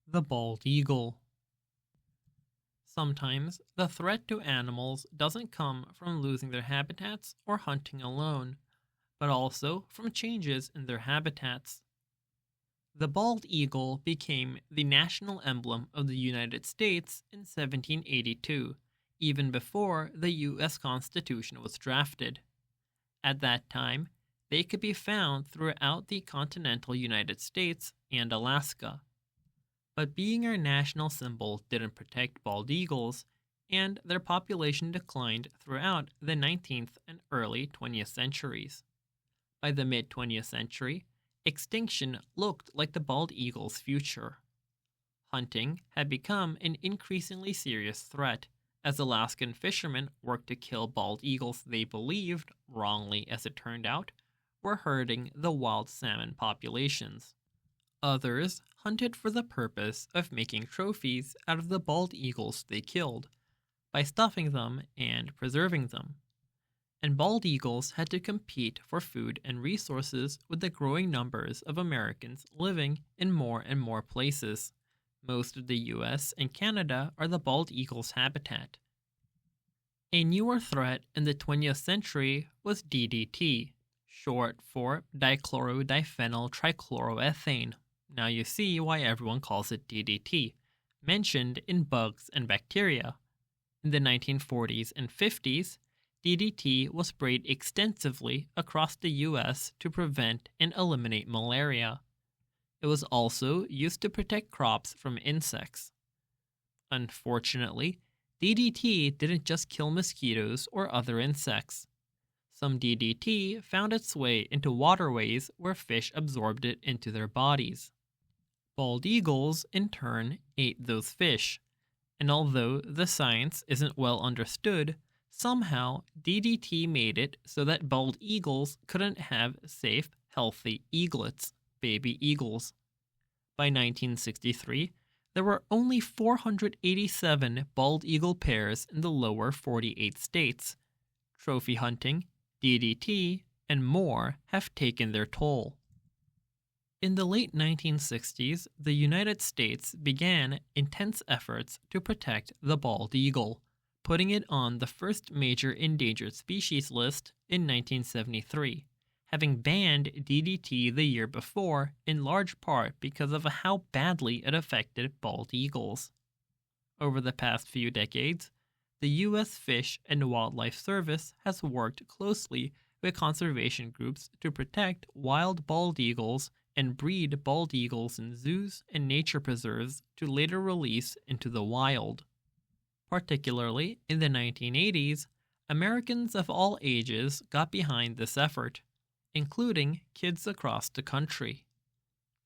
The bald eagle. Sometimes the threat to animals doesn't come from losing their habitats or hunting alone, but also from changes in their habitats. The bald eagle became the national emblem of the United States in 1782, even before the U.S. Constitution was drafted. At that time, they could be found throughout the continental United States and Alaska. But being our national symbol didn't protect bald eagles, and their population declined throughout the 19th and early 20th centuries. By the mid 20th century, extinction looked like the bald eagle's future. Hunting had become an increasingly serious threat, as Alaskan fishermen worked to kill bald eagles they believed, wrongly as it turned out, were hurting the wild salmon populations. Others hunted for the purpose of making trophies out of the bald eagles they killed, by stuffing them and preserving them. And bald eagles had to compete for food and resources with the growing numbers of Americans living in more and more places. Most of the US and Canada are the bald eagle's habitat. A newer threat in the 20th century was DDT, short for dichlorodiphenyl trichloroethane. Now you see why everyone calls it DDT, mentioned in bugs and bacteria. In the 1940s and 50s, DDT was sprayed extensively across the US to prevent and eliminate malaria. It was also used to protect crops from insects. Unfortunately, DDT didn't just kill mosquitoes or other insects. Some DDT found its way into waterways where fish absorbed it into their bodies. Bald eagles, in turn, ate those fish, and although the science isn't well understood, somehow DDT made it so that bald eagles couldn't have safe, healthy eaglets, baby eagles. By 1963, there were only 487 bald eagle pairs in the lower 48 states. Trophy hunting, DDT, and more have taken their toll. In the late 1960s, the United States began intense efforts to protect the bald eagle, putting it on the first major endangered species list in 1973, having banned DDT the year before in large part because of how badly it affected bald eagles. Over the past few decades, the U.S. Fish and Wildlife Service has worked closely with conservation groups to protect wild bald eagles and breed bald eagles in zoos and nature preserves to later release into the wild. Particularly in the 1980s, Americans of all ages got behind this effort, including kids across the country.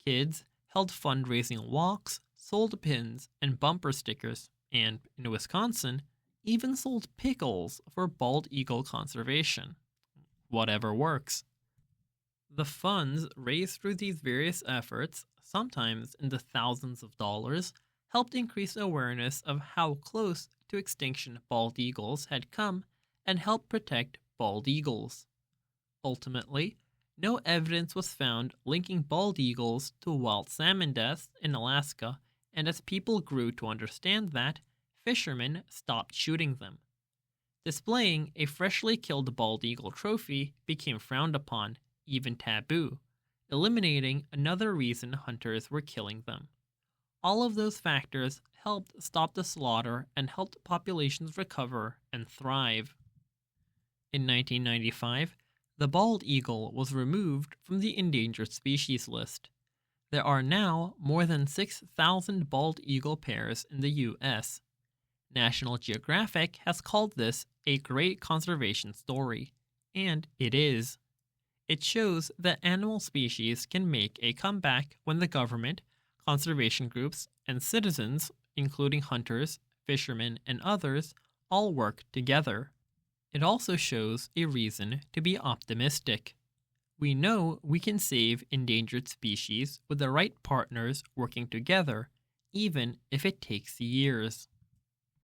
Kids held fundraising walks, sold pins and bumper stickers, and, in Wisconsin, even sold pickles for bald eagle conservation. Whatever works. The funds raised through these various efforts, sometimes in the thousands of dollars, helped increase awareness of how close to extinction bald eagles had come and helped protect bald eagles. Ultimately, no evidence was found linking bald eagles to wild salmon deaths in Alaska, and as people grew to understand that, fishermen stopped shooting them. Displaying a freshly killed bald eagle trophy became frowned upon, even taboo, eliminating another reason hunters were killing them. All of those factors helped stop the slaughter and helped populations recover and thrive. In 1995, the bald eagle was removed from the endangered species list. There are now more than 6,000 bald eagle pairs in the U.S. National Geographic has called this a great conservation story, and it is. It shows that animal species can make a comeback when the government, conservation groups, and citizens, including hunters, fishermen, and others, all work together. It also shows a reason to be optimistic. We know we can save endangered species with the right partners working together, even if it takes years.